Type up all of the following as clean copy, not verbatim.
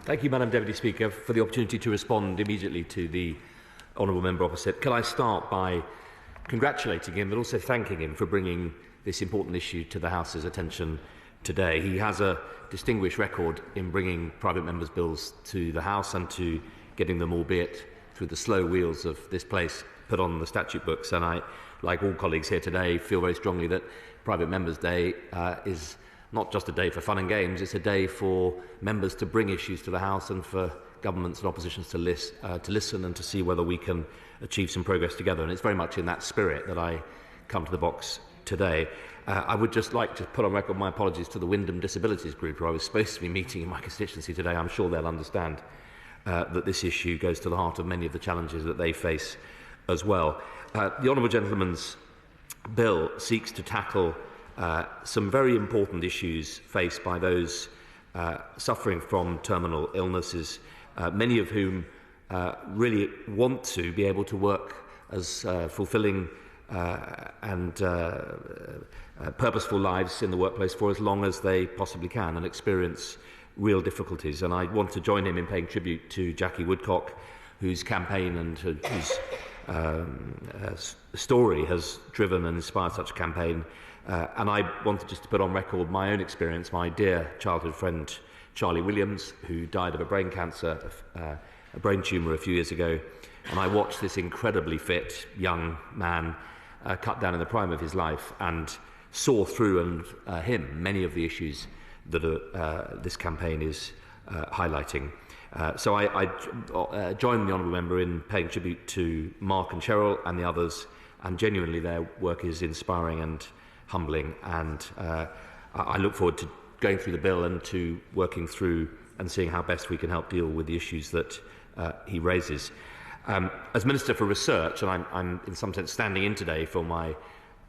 Thank you, Madam Deputy Speaker, for the opportunity to respond immediately to the honourable member opposite. Can I start by congratulating him, but also thanking him for bringing this important issue to the House's attention today. He has a distinguished record in bringing private members' bills to the House and to getting them, albeit through the slow wheels of this place, put on the statute books. And I, like all colleagues here today, feel very strongly that Private Members' Day is not just a day for fun and games, it's a day for members to bring issues to the House and for governments and oppositions to listen and to see whether we can achieve some progress together. And it's very much in that spirit that I come to the box today. I would just like to put on record my apologies to the Wyndham Disabilities Group, who I was supposed to be meeting in my constituency today. I'm sure they'll understand that this issue goes to the heart of many of the challenges that they face as well. The Honourable Gentleman's bill seeks to tackle some very important issues faced by those suffering from terminal illnesses, many of whom really want to be able to work as fulfilling and purposeful lives in the workplace for as long as they possibly can and experience real difficulties. And I want to join him in paying tribute to Jackie Woodcock, whose campaign and whose story has driven and inspired such a campaign. And I wanted just to put on record my own experience. My dear childhood friend Charlie Williams, who died of a brain cancer, a brain tumour a few years ago, and I watched this incredibly fit young man cut down in the prime of his life and saw through him many of the issues that this campaign is highlighting. So I join the honourable member in paying tribute to Mark and Cheryl and the others, and genuinely their work is inspiring and humbling, and I look forward to going through the bill and to working through and seeing how best we can help deal with the issues that he raises. As Minister for Research, and I'm in some sense standing in today for my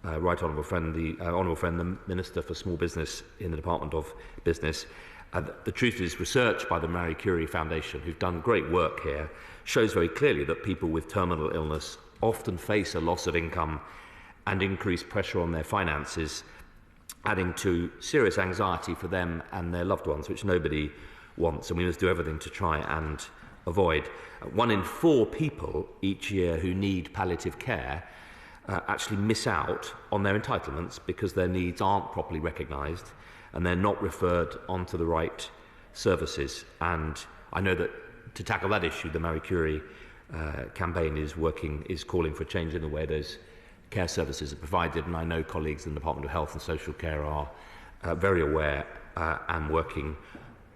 right honourable friend, the Minister for Small Business in the Department of Business. The truth is, research by the Marie Curie Foundation, who've done great work here, shows very clearly that people with terminal illness often face a loss of income and increased pressure on their finances, adding to serious anxiety for them and their loved ones, which nobody wants, and we must do everything to try and avoid. 1 in 4 people each year who need palliative care actually miss out on their entitlements because their needs aren't properly recognised and they're not referred onto the right services. And I know that to tackle that issue, the Marie Curie campaign is calling for a change in the way those care services are provided, and I know colleagues in the Department of Health and Social Care are very aware and working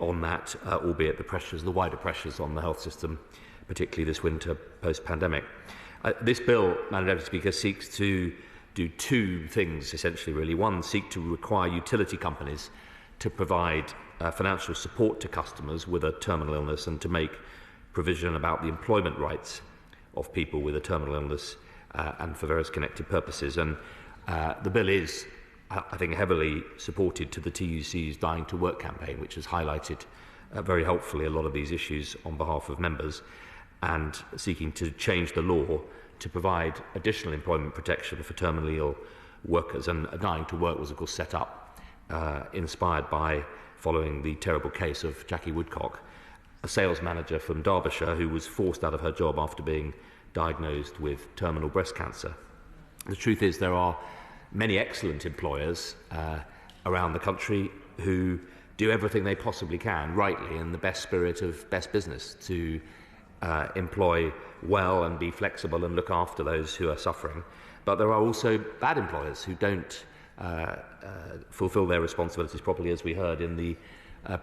on that, albeit the wider pressures on the health system, particularly this winter post-pandemic. This bill, Madam Deputy Speaker, seeks to do 2 things, essentially, really. One, seek to require utility companies to provide financial support to customers with a terminal illness and to make provision about the employment rights of people with a terminal illness and for various connected purposes. And the bill is, I think, heavily supported to the TUC's Dying to Work campaign, which has highlighted very helpfully a lot of these issues on behalf of members, and seeking to change the law to provide additional employment protection for terminally ill workers. And Dying to Work was, of course, set up, inspired by following the terrible case of Jackie Woodcock, a sales manager from Derbyshire who was forced out of her job after being diagnosed with terminal breast cancer. The truth is, there are many excellent employers around the country who do everything they possibly can, rightly, in the best spirit of best business, to employ well and be flexible and look after those who are suffering. But there are also bad employers who don't fulfil their responsibilities properly, as we heard in the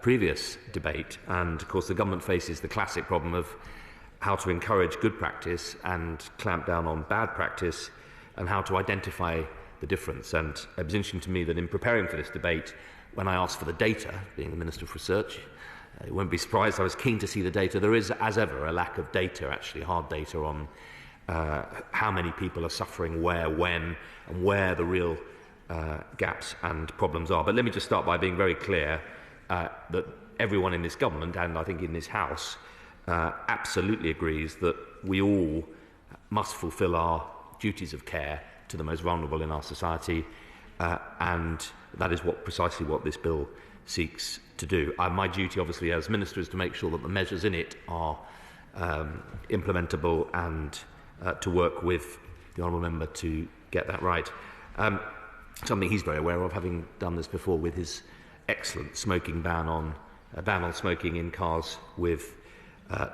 previous debate. And of course, the government faces the classic problem of how to encourage good practice and clamp down on bad practice, and how to identify the difference. And it was interesting to me that in preparing for this debate, when I asked for the data, being the Minister for Research, you won't be surprised, I was keen to see the data. There is, as ever, a lack of data, actually, hard data on how many people are suffering where, when, and where the real gaps and problems are. But let me just start by being very clear that everyone in this government, and I think in this House, absolutely agrees that we all must fulfil our duties of care to the most vulnerable in our society, and that is precisely what this bill seeks to do. My duty, obviously, as Minister is to make sure that the measures in it are implementable and to work with the Honourable Member to get that right. Something he's very aware of, having done this before with his excellent smoking ban on smoking in cars with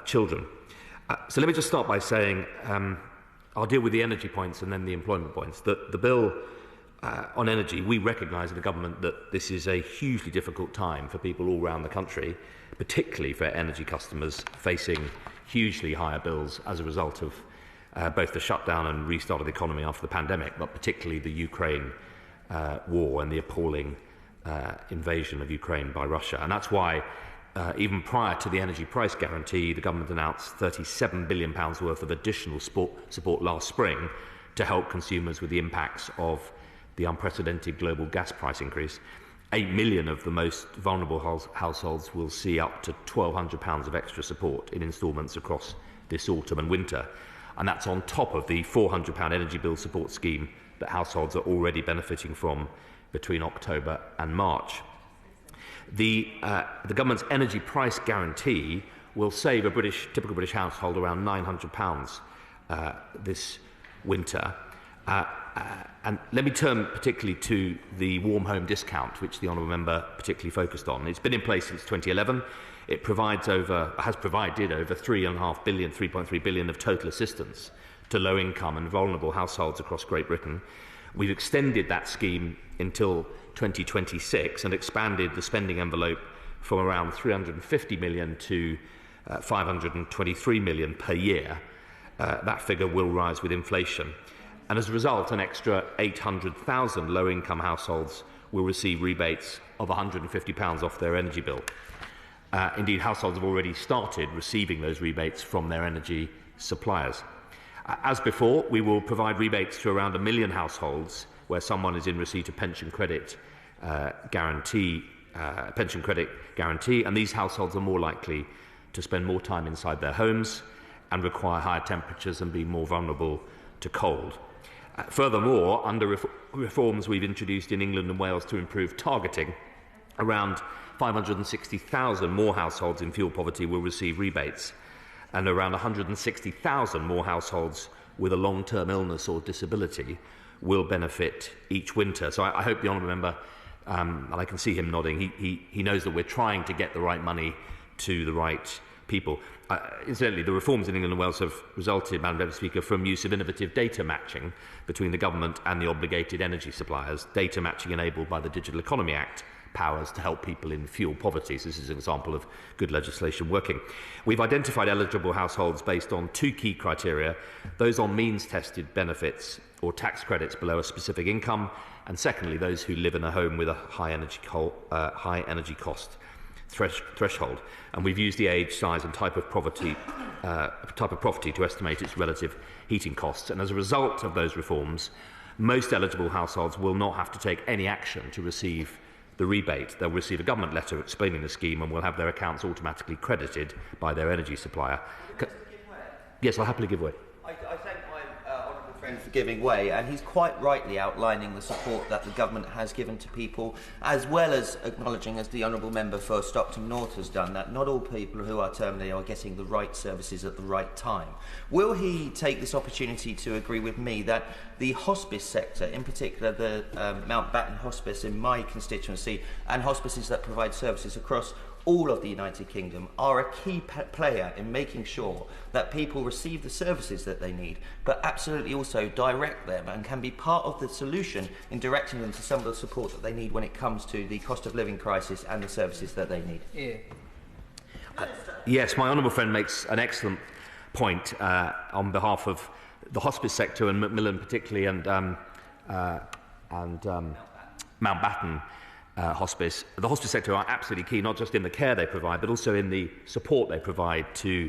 children. So let me just start by saying I'll deal with the energy points and then the employment points. The bill on energy, we recognise in the government that this is a hugely difficult time for people all around the country, particularly for energy customers facing hugely higher bills as a result of both the shutdown and restart of the economy after the pandemic, but particularly the Ukraine war and the appalling invasion of Ukraine by Russia. And that's why, even prior to the energy price guarantee, the government announced £37 billion worth of additional support last spring to help consumers with the impacts of the unprecedented global gas price increase. 8 million of the most vulnerable households will see up to £1,200 of extra support in instalments across this autumn and winter. And that's on top of the £400 energy bill support scheme that households are already benefiting from between October and March. The government's energy price guarantee will save a typical British household around £900 this winter. And let me turn particularly to the warm home discount, which the Honourable Member particularly focused on. It's been in place since 2011. It has provided over £3.3 billion of total assistance to low-income and vulnerable households across Great Britain. We've extended that scheme until 2026 and expanded the spending envelope from around £350 million to £523 million per year. That figure will rise with inflation. And as a result, an extra 800,000 low-income households will receive rebates of £150 off their energy bill. Indeed, households have already started receiving those rebates from their energy suppliers. As before, we will provide rebates to around 1 million households where someone is in receipt of pension credit guarantee, and these households are more likely to spend more time inside their homes and require higher temperatures and be more vulnerable to cold. Furthermore, under reforms we've introduced in England and Wales to improve targeting, around 560,000 more households in fuel poverty will receive rebates, and around 160,000 more households with a long-term illness or disability will benefit each winter. So I hope the Honourable Member, and I can see him nodding, he knows that we're trying to get the right money to the right people. Incidentally, the reforms in England and Wales have resulted, Madam Speaker, from use of innovative data matching between the government and the obligated energy suppliers, data matching enabled by the Digital Economy Act powers to help people in fuel poverty. So this is an example of good legislation working. We've identified eligible households based on two key criteria: those on means-tested benefits or tax credits below a specific income, and secondly, those who live in a home with a high energy cost threshold. And we've used the age, size and type of property to estimate its relative heating costs. And as a result of those reforms, most eligible households will not have to take any action to receive the rebate. They'll receive a government letter explaining the scheme and will have their accounts automatically credited by their energy supplier. Yes, I'll happily give way. I thank my honourable friend for giving way, and he's quite rightly outlining the support that the government has given to people, as well as acknowledging, as the honourable member for Stockton North has done, that not all people who are terminally are getting the right services at the right time. Will he take this opportunity to agree with me that the hospice sector, in particular the Mountbatten Hospice in my constituency, and hospices that provide services across all of the United Kingdom, are a key player in making sure that people receive the services that they need, but absolutely also direct them and can be part of the solution in directing them to some of the support that they need when it comes to the cost of living crisis and the services that they need? Yes, my honourable friend makes an excellent point on behalf of the hospice sector and Macmillan particularly, and Mountbatten Hospice. The hospice sector are absolutely key, not just in the care they provide, but also in the support they provide to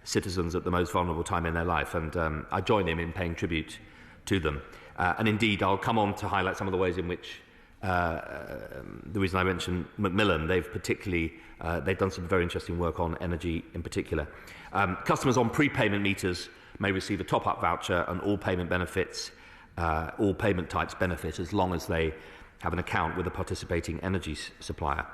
citizens at the most vulnerable time in their life. And I join him in paying tribute to them. And indeed, I'll come on to highlight some of the ways in which the reason I mentioned Macmillan, they've done some very interesting work on energy in particular. Customers on prepayment meters may receive a top-up voucher, and all payment types benefit as long as they have an account with a participating energy supplier.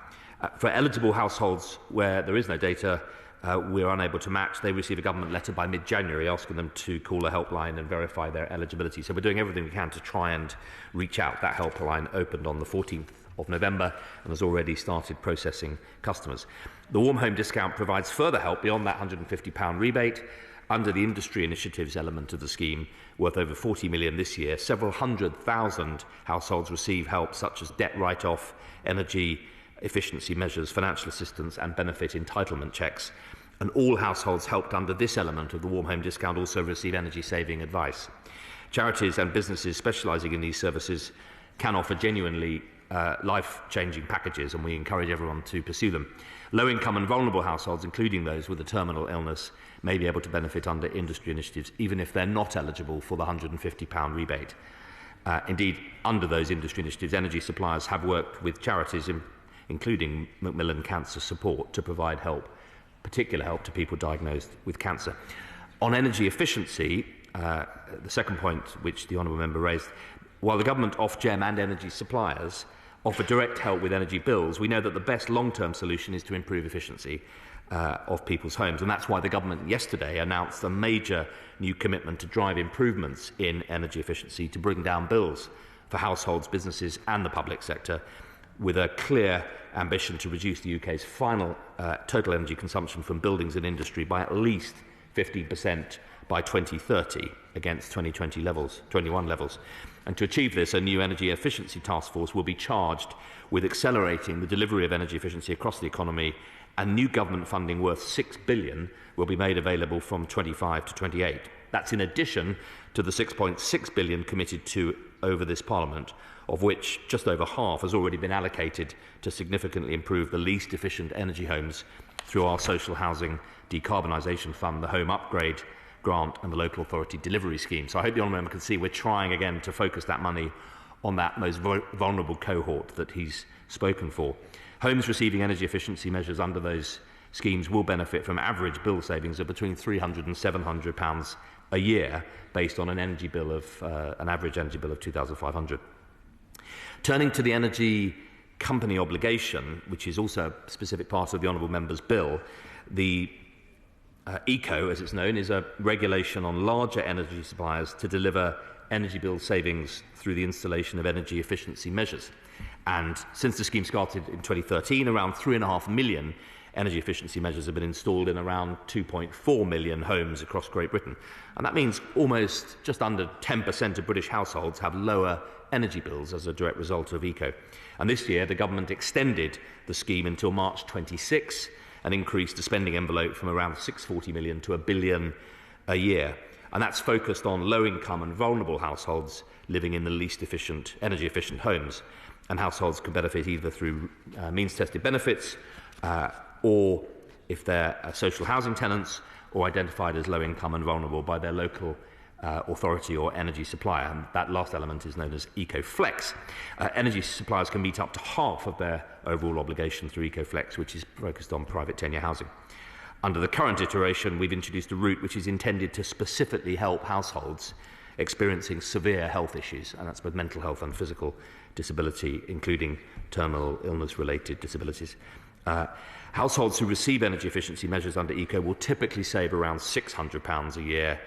For eligible households where there is no data, we're unable to match. They receive a government letter by mid-January asking them to call a helpline and verify their eligibility. So we're doing everything we can to try and reach out. That helpline opened on the 14th of November and has already started processing customers. The Warm Home Discount provides further help beyond that £150 rebate under the industry initiatives element of the scheme, worth over 40 million this year. Several 100,000 households receive help such as debt write-off, energy efficiency measures, financial assistance and benefit entitlement checks. And all households helped under this element of the Warm Home Discount also receive energy saving advice. Charities and businesses specialising in these services can offer genuinely life-changing packages, and we encourage everyone to pursue them. Low-income and vulnerable households, including those with a terminal illness, may be able to benefit under industry initiatives, even if they're not eligible for the £150 rebate. Indeed, under those industry initiatives, energy suppliers have worked with charities, including Macmillan Cancer Support, to provide help, particular help to people diagnosed with cancer. On energy efficiency, the second point which the Honourable Member raised, while the government, Ofgem and energy suppliers offer direct help with energy bills, we know that the best long-term solution is to improve efficiency of people's homes. And that's why the government yesterday announced a major new commitment to drive improvements in energy efficiency to bring down bills for households, businesses and the public sector, with a clear ambition to reduce the UK's final total energy consumption from buildings and industry by at least 15% by 2030 against 2021 levels. And to achieve this, a new energy efficiency task force will be charged with accelerating the delivery of energy efficiency across the economy, and new government funding worth £6 billion will be made available from 25 to 28. That's in addition to the £6.6 billion committed to over this Parliament, of which just over half has already been allocated to significantly improve the least efficient energy homes through our social housing decarbonisation fund, the Home Upgrade Grant and the Local Authority Delivery Scheme. So I hope the Honourable Member can see we're trying again to focus that money on that most vulnerable cohort that he's spoken for. Homes receiving energy efficiency measures under those schemes will benefit from average bill savings of between £300 and £700 a year, based on an energy bill of an average energy bill of £2,500. Turning to the energy company obligation, which is also a specific part of the Honourable Member's bill, the ECO, as it's known, is a regulation on larger energy suppliers to deliver energy bill savings through the installation of energy efficiency measures. And since the scheme started in 2013, around 3.5 million energy efficiency measures have been installed in around 2.4 million homes across Great Britain. And that means almost just under 10% of British households have lower energy bills as a direct result of ECO. And this year, the government extended the scheme until March 26 and increased the spending envelope from around 640 million to £1 billion a year. And that's focused on low-income and vulnerable households living in the least energy efficient homes. And households can benefit either through means-tested benefits or, if they're social housing tenants, or identified as low-income and vulnerable by their local authority or energy supplier. And that last element is known as EcoFlex. Energy suppliers can meet up to half of their overall obligation through EcoFlex, which is focused on private tenure housing. Under the current iteration, we've introduced a route which is intended to specifically help households experiencing severe health issues, and that's both mental health and physical disability, including terminal illness-related disabilities. Households who receive energy efficiency measures under ECO will typically save around £600 a year.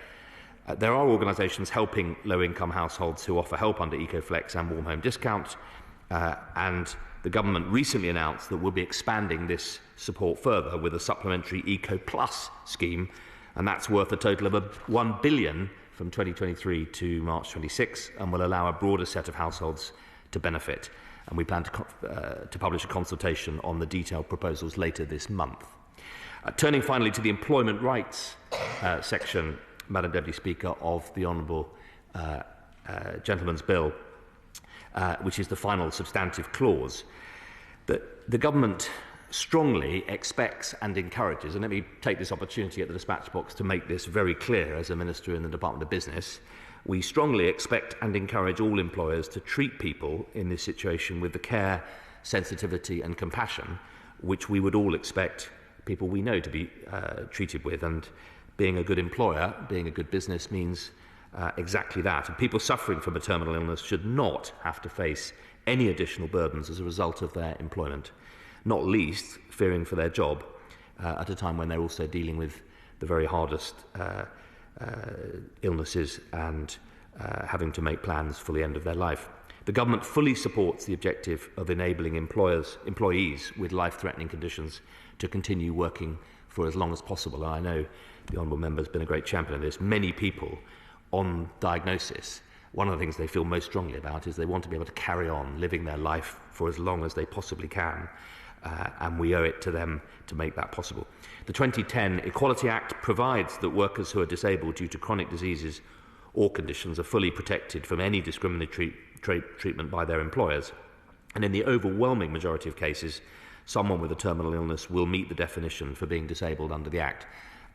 There are organisations helping low-income households who offer help under EcoFlex and Warm Home Discount, and the government recently announced that we'll be expanding this support further with a supplementary Eco Plus scheme, and that's worth a total of £1 billion from 2023 to March 26, and will allow a broader set of households to benefit. And we plan to publish a consultation on the detailed proposals later this month. Turning finally to the employment rights section, Madam Deputy Speaker, of the Honourable Gentleman's Bill, which is the final substantive clause, that the government strongly expects and encourages, and let me take this opportunity at the dispatch box to make this very clear as a Minister in the Department of Business, we strongly expect and encourage all employers to treat people in this situation with the care, sensitivity and compassion which we would all expect people we know to be treated with. And being a good employer, being a good business means exactly that. And people suffering from a terminal illness should not have to face any additional burdens as a result of their employment. not least fearing for their job at a time when they're also dealing with the very hardest illnesses and having to make plans for the end of their life. The government fully supports the objective of enabling employees with life-threatening conditions to continue working for as long as possible. And I know the Honourable Member has been a great champion of this. Many people on diagnosis, one of the things they feel most strongly about is they want to be able to carry on living their life for as long as they possibly can. And we owe it to them to make that possible. The 2010 Equality Act provides that workers who are disabled due to chronic diseases or conditions are fully protected from any discriminatory treatment by their employers. And in the overwhelming majority of cases, someone with a terminal illness will meet the definition for being disabled under the Act.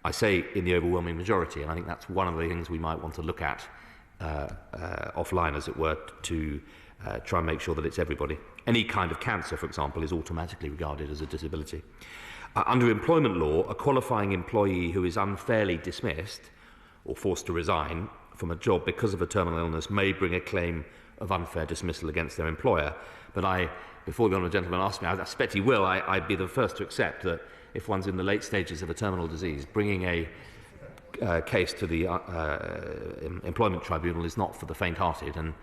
I say in the overwhelming majority, and I think that's one of the things we might want to look at offline, as it were, to try and make sure that it's everybody. Any kind of cancer, for example, is automatically regarded as a disability. Under employment law, a qualifying employee who is unfairly dismissed or forced to resign from a job because of a terminal illness may bring a claim of unfair dismissal against their employer. But before the honourable gentleman asked me, I suspect he will, I'd be the first to accept that if one's in the late stages of a terminal disease, bringing a case to the employment tribunal is not for the faint-hearted, and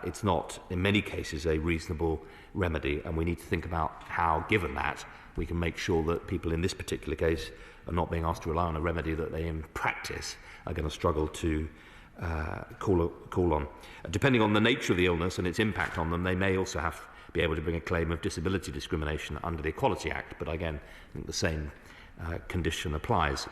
it's not, in many cases, a reasonable remedy, and we need to think about how, given that, we can make sure that people in this particular case are not being asked to rely on a remedy that they, in practice, are going to struggle to call on. Depending on the nature of the illness and its impact on them, they may also be able to bring a claim of disability discrimination under the Equality Act, but again, I think the same condition applies.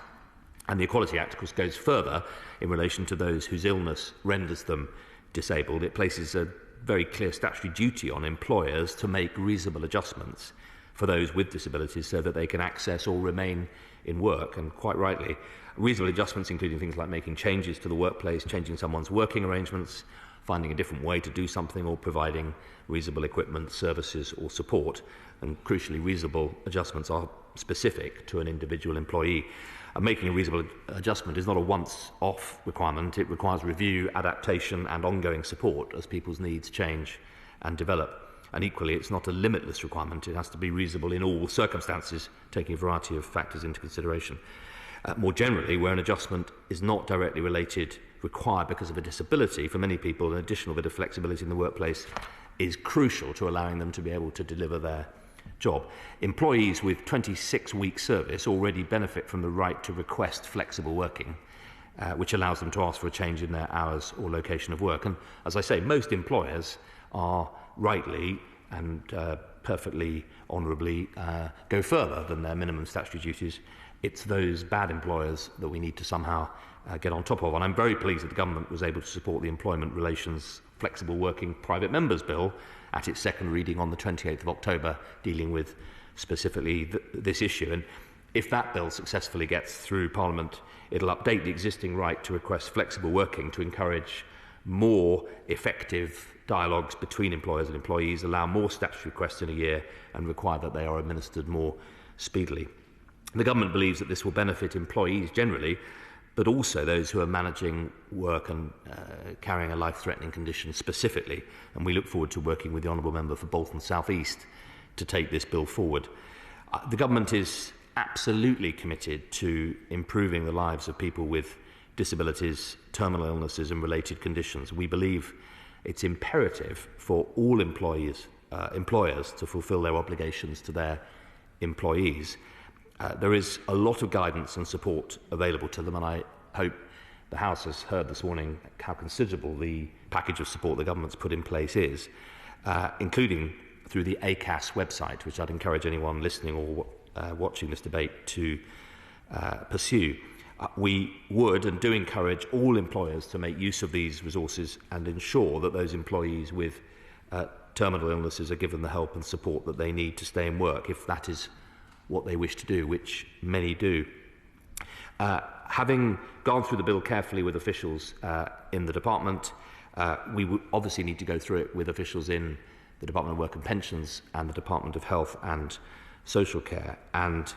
And the Equality Act, of course, goes further in relation to those whose illness renders them disabled. It places a very clear statutory duty on employers to make reasonable adjustments for those with disabilities so that they can access or remain in work, and quite rightly, reasonable adjustments including things like making changes to the workplace, changing someone's working arrangements, finding a different way to do something, or providing reasonable equipment, services or support. And crucially, reasonable adjustments are specific to an individual employee. And making a reasonable adjustment is not a once-off requirement. It requires review, adaptation and ongoing support as people's needs change and develop. And equally, it's not a limitless requirement. It has to be reasonable in all circumstances, taking a variety of factors into consideration. More generally, where an adjustment is not directly required because of a disability, for many people an additional bit of flexibility in the workplace is crucial to allowing them to be able to deliver their job. Employees with 26-week service already benefit from the right to request flexible working, which allows them to ask for a change in their hours or location of work. And as I say, most employers are rightly and perfectly honourably go further than their minimum statutory duties. It's those bad employers that we need to somehow get on top of. And I'm very pleased that the government was able to support the Employment Relations Flexible Working Private Members Bill at its second reading on the 28th of October, dealing with specifically this issue. And if that bill successfully gets through Parliament, it'll update the existing right to request flexible working to encourage more effective dialogues between employers and employees, allow more statutory requests in a year, and require that they are administered more speedily. The government believes that this will benefit employees generally, but also those who are managing work and carrying a life-threatening condition specifically. And we look forward to working with the Honourable Member for Bolton South East to take this bill forward. The government is absolutely committed to improving the lives of people with disabilities, terminal illnesses and related conditions. We believe it's imperative for all employers to fulfil their obligations to their employees. There is a lot of guidance and support available to them, and I hope the House has heard this morning how considerable the package of support the government's put in place is, including through the ACAS website, which I'd encourage anyone listening or watching this debate to pursue. We would and do encourage all employers to make use of these resources and ensure that those employees with terminal illnesses are given the help and support that they need to stay in work, if that is what they wish to do, which many do. Having gone through the bill carefully with officials in the department, we would obviously need to go through it with officials in the Department of Work and Pensions and the Department of Health and Social Care. And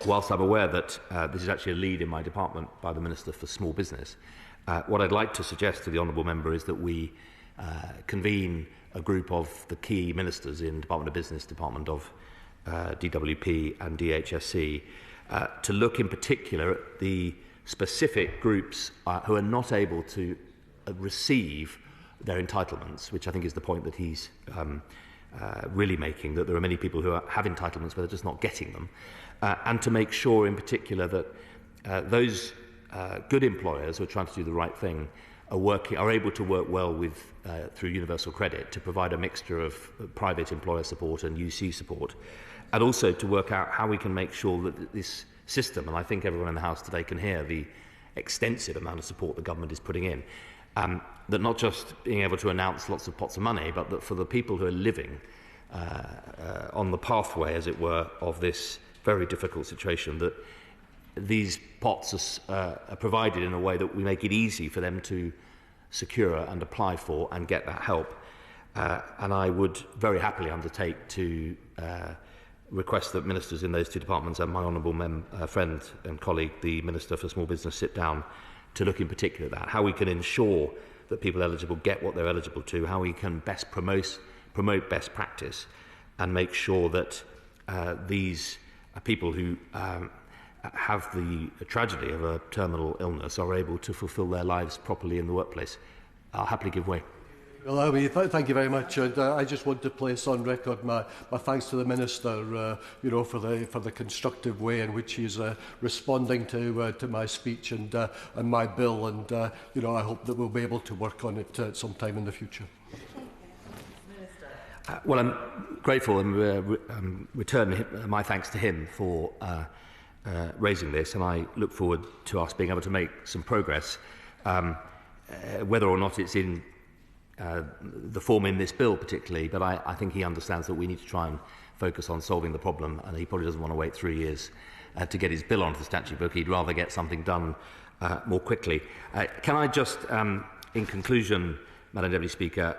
whilst I'm aware that this is actually a lead in my department by the Minister for Small Business, what I'd like to suggest to the Honourable Member is that we convene a group of the key ministers in Department of Business, Department of DWP and DHSC, to look in particular at the specific groups who are not able to receive their entitlements, which I think is the point that he's really making, that there are many people who have entitlements but they're just not getting them, and to make sure in particular that those good employers who are trying to do the right thing are able to work well with through universal credit to provide a mixture of private employer support and UC support, and also to work out how we can make sure that this system, and I think everyone in the House today can hear the extensive amount of support the government is putting in, that not just being able to announce lots of pots of money, but that for the people who are living on the pathway, as it were, of this very difficult situation, that these pots are provided in a way that we make it easy for them to secure and apply for and get that help. And I would very happily undertake to request that ministers in those two departments and my honourable friend and colleague, the Minister for Small Business, sit down to look in particular at that, how we can ensure that people eligible get what they're eligible to, how we can best promote best practice and make sure that these people who have the tragedy of a terminal illness are able to fulfil their lives properly in the workplace. I'll happily give way. Well, thank you very much. And I just want to place on record my thanks to the Minister, for the constructive way in which he's responding to my speech and my bill. And I hope that we'll be able to work on it at some time in the future. Well, I'm grateful and return my thanks to him for raising this, and I look forward to us being able to make some progress, whether or not it's in the form in this bill particularly, but I think he understands that we need to try and focus on solving the problem, and he probably doesn't want to wait 3 years to get his bill onto the statute book. He'd rather get something done more quickly. Can I just, in conclusion, Madam Deputy Speaker,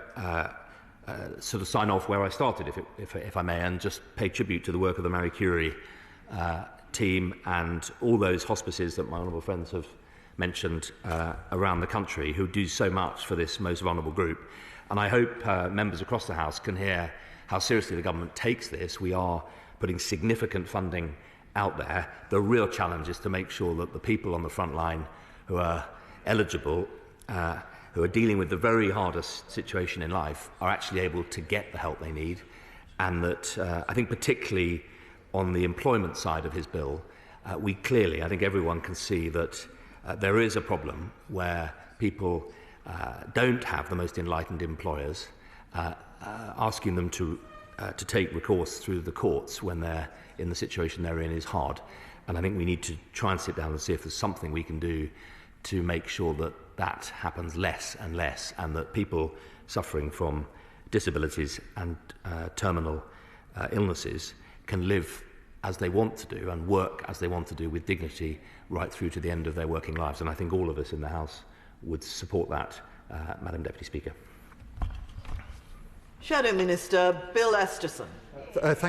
sort of sign off where I started, if I may, and just pay tribute to the work of the Marie Curie team and all those hospices that my honourable friends have mentioned around the country who do so much for this most vulnerable group. And I hope members across the House can hear how seriously the government takes this. We are putting significant funding out there. The real challenge is to make sure that the people on the front line who are eligible, who are dealing with the very hardest situation in life, are actually able to get the help they need. And that I think particularly on the employment side of his bill, we clearly, I think everyone can see that there is a problem where people don't have the most enlightened employers, asking them to take recourse through the courts when they're in the situation they're in is hard. And I think we need to try and sit down and see if there's something we can do to make sure that that happens less and less, and that people suffering from disabilities and terminal illnesses can live as they want to do and work as they want to do with dignity right through to the end of their working lives. And I think all of us in the House would support that, Madam Deputy Speaker. Shadow Minister Bill Esterson.